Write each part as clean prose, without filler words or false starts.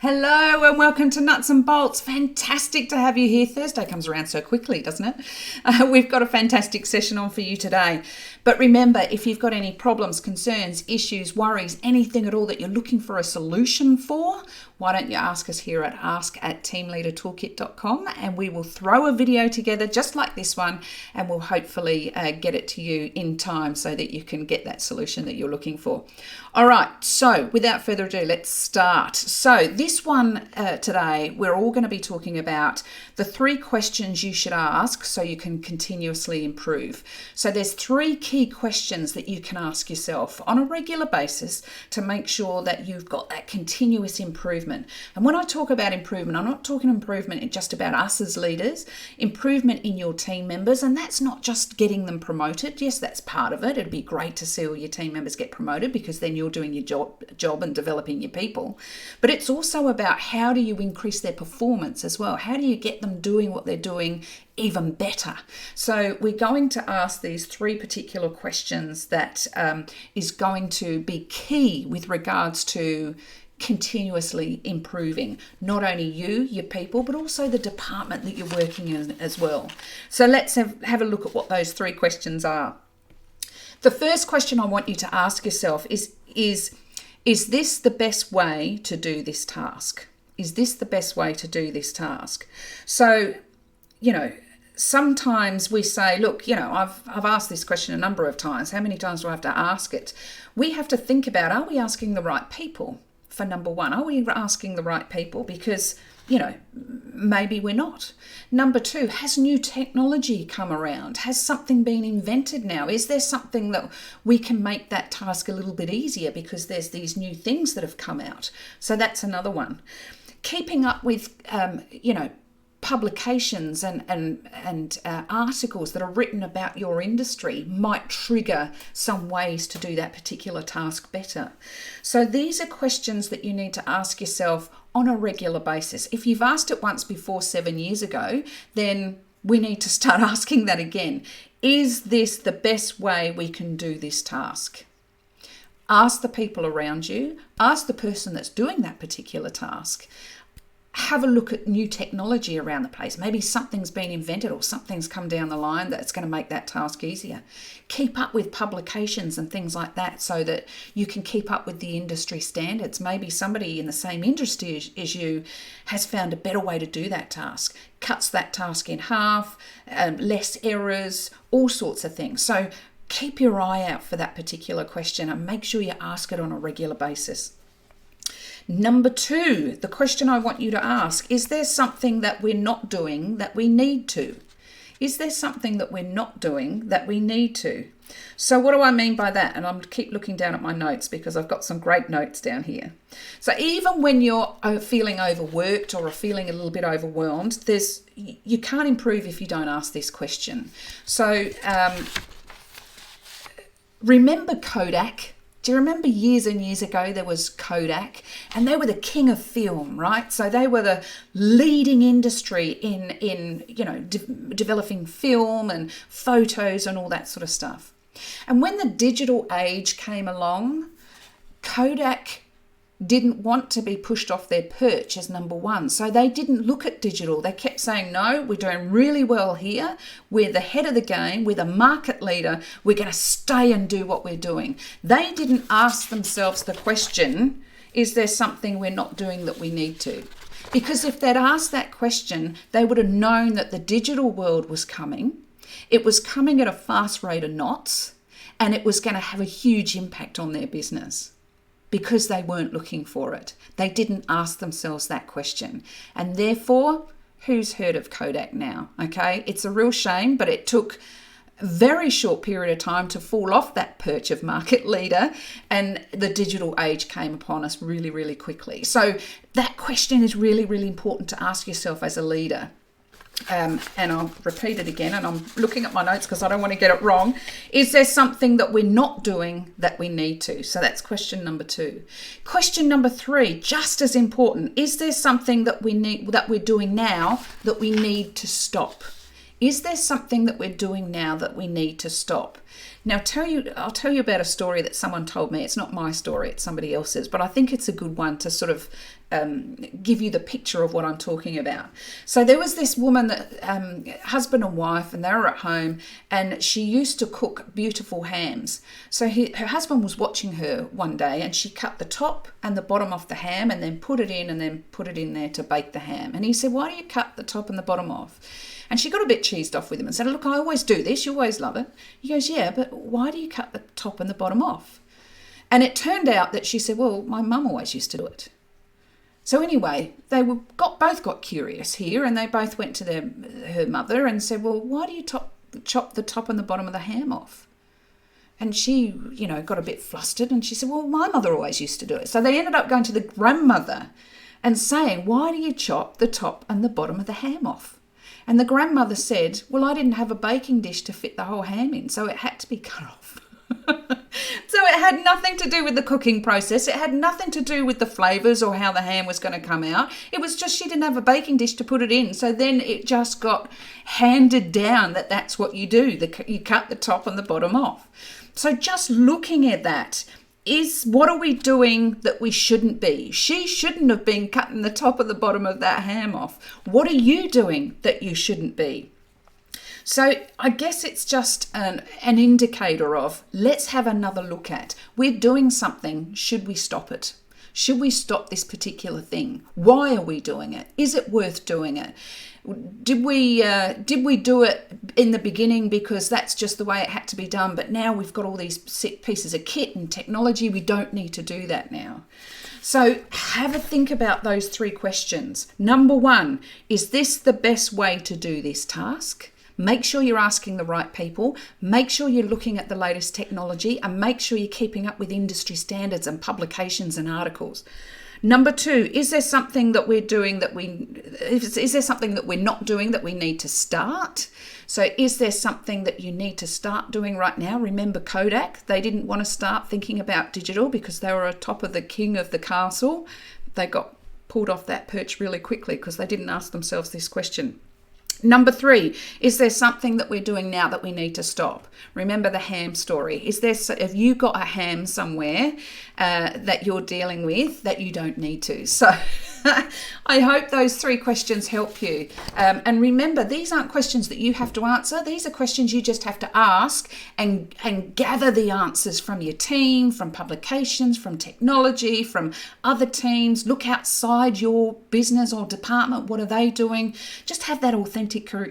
Hello and welcome to Nuts and Bolts. Fantastic to have you here. Thursday comes around so quickly, doesn't it? We've got a fantastic session on for you today. But remember, if you've got any problems, concerns, issues, worries, anything at all that you're looking for a solution for, why don't you ask us here at ask@teamleadertoolkit.com, and we will throw a video together just like this one, and we'll hopefully get it to you in time so that you can get that solution that you're looking for. All right, so without further ado, let's start. So this one today, we're all going to be talking about the 3 questions you should ask so you can continuously improve. So there's 3 key questions that you can ask yourself on a regular basis to make sure that you've got that continuous improvement. And when I talk about improvement, I'm not talking improvement just about us as leaders, improvement in your team members. And that's not just getting them promoted. Yes, that's part of it. It'd be great to see all your team members get promoted because then you're doing your job and developing your people. But it's also about how do you increase their performance as well? How do you get them doing what they're doing even better? So we're going to ask these 3 particular questions that is going to be key with regards to continuously improving not only you, your people, but also the department that you're working in as well. So let's have a look at what those 3 questions are. The first question I want you to ask yourself is this the best way to do this task? Is this the best way to do this task? So, sometimes we say, look, I've asked this question a number of times. How many times do I have to ask it? We have to think about, are we asking the right people? For number 1, are we asking the right people? Because, maybe we're not. Number 2, has new technology come around? Has something been invented now? Is there something that we can make that task a little bit easier because there's these new things that have come out? So that's another one. Keeping up with, publications and articles that are written about your industry might trigger some ways to do that particular task better. So these are questions that you need to ask yourself on a regular basis. If you've asked it once before 7 years ago, then we need to start asking that again. Is this the best way we can do this task? Ask the people around you, ask the person that's doing that particular task. Have a look at new technology around the place. Maybe something's been invented or something's come down the line that's going to make that task easier. Keep up with publications and things like that so that you can keep up with the industry standards. Maybe somebody in the same industry as you has found a better way to do that task, cuts that task in half, less errors, all sorts of things. So keep your eye out for that particular question and make sure you ask it on a regular basis. Number 2, the question I want you to ask, is there something that we're not doing that we need to? Is there something that we're not doing that we need to? So what do I mean by that? And I'm going to keep looking down at my notes because I've got some great notes down here. So even when you're feeling overworked or are feeling a little bit overwhelmed, you can't improve if you don't ask this question. So remember Kodak? Do you remember years and years ago there was Kodak, and they were the king of film, right? So they were the leading industry in developing film and photos and all that sort of stuff. And when the digital age came along, Kodak didn't want to be pushed off their perch as number 1. So they didn't look at digital. They kept saying, no, we're doing really well here. We're the head of the game. We're the market leader. We're going to stay and do what we're doing. They didn't ask themselves the question, is there something we're not doing that we need to? Because if they'd asked that question, they would have known that the digital world was coming. It was coming at a fast rate of knots, and it was going to have a huge impact on their business. Because they weren't looking for it. They didn't ask themselves that question. And therefore, who's heard of Kodak now? Okay, it's a real shame, but it took a very short period of time to fall off that perch of market leader, and the digital age came upon us really, really quickly. So that question is really, really important to ask yourself as a leader. And I'll repeat it again, and I'm looking at my notes because I don't want to get it wrong. Is there something that we're not doing that we need to? So that's question number 2. Question number 3, just as important. Is there something that we're doing now that we need to stop? Is there something that we're doing now that we need to stop? Now, I'll tell you about a story that someone told me. It's not my story, it's somebody else's, but I think it's a good one to sort of give you the picture of what I'm talking about. So there was this woman that husband and wife, and they were at home, and she used to cook beautiful hams. So her husband was watching her one day, and she cut the top and the bottom off the ham and then put it in there to bake the ham. And he said, "Why do you cut the top and the bottom off?" And she got a bit cheesed off with him and said, "Look, I always do this. You always love it." He goes, "Yeah, but why do you cut the top and the bottom off?" And it turned out that she said, "Well, my mum always used to do it." So anyway, they both got curious here, and they both went to her mother and said, "Well, why do you chop the top and the bottom of the ham off?" And she, got a bit flustered, and she said, "Well, my mother always used to do it." So they ended up going to the grandmother and saying, "Why do you chop the top and the bottom of the ham off?" And the grandmother said, "Well, I didn't have a baking dish to fit the whole ham in, so it had to be cut off." So it had nothing to do with the cooking process. It had nothing to do with the flavours or how the ham was going to come out. It was just she didn't have a baking dish to put it in. So then it just got handed down that that's what you do. You cut the top and the bottom off. So just looking at that, what are we doing that we shouldn't be? She shouldn't have been cutting the top and the bottom of that ham off. What are you doing that you shouldn't be? So I guess it's just an indicator of, let's have another look at. We're doing something. Should we stop it? Should we stop this particular thing? Why are we doing it? Is it worth doing it? Did we do it in the beginning because that's just the way it had to be done, but now we've got all these pieces of kit and technology, we don't need to do that now. So have a think about those 3 questions. Number 1, is this the best way to do this task? Make sure you're asking the right people. Make sure you're looking at the latest technology, and make sure you're keeping up with industry standards and publications and articles. Number 2, is there something that we're doing is there something that we're not doing that we need to start? So is there something that you need to start doing right now? Remember Kodak? They didn't want to start thinking about digital because they were atop of the king of the castle. They got pulled off that perch really quickly because they didn't ask themselves this question. Number 3, is there something that we're doing now that we need to stop? Remember the ham story. Have you got a ham somewhere that you're dealing with that you don't need to? So I hope those 3 questions help you. And remember, these aren't questions that you have to answer. These are questions you just have to ask and gather the answers from your team, from publications, from technology, from other teams. Look outside your business or department. What are they doing? Just have that authentic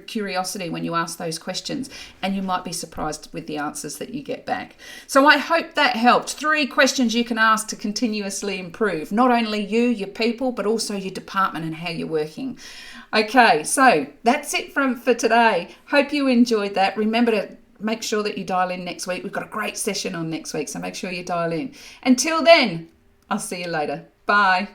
curiosity when you ask those questions, and you might be surprised with the answers that you get back. So I hope that helped. 3 questions you can ask to continuously improve, not only you, your people, but also your department and how you're working. Okay, so that's it for today. Hope you enjoyed that. Remember to make sure that you dial in next week. We've got a great session on next week, so make sure you dial in. Until then, I'll see you later. Bye.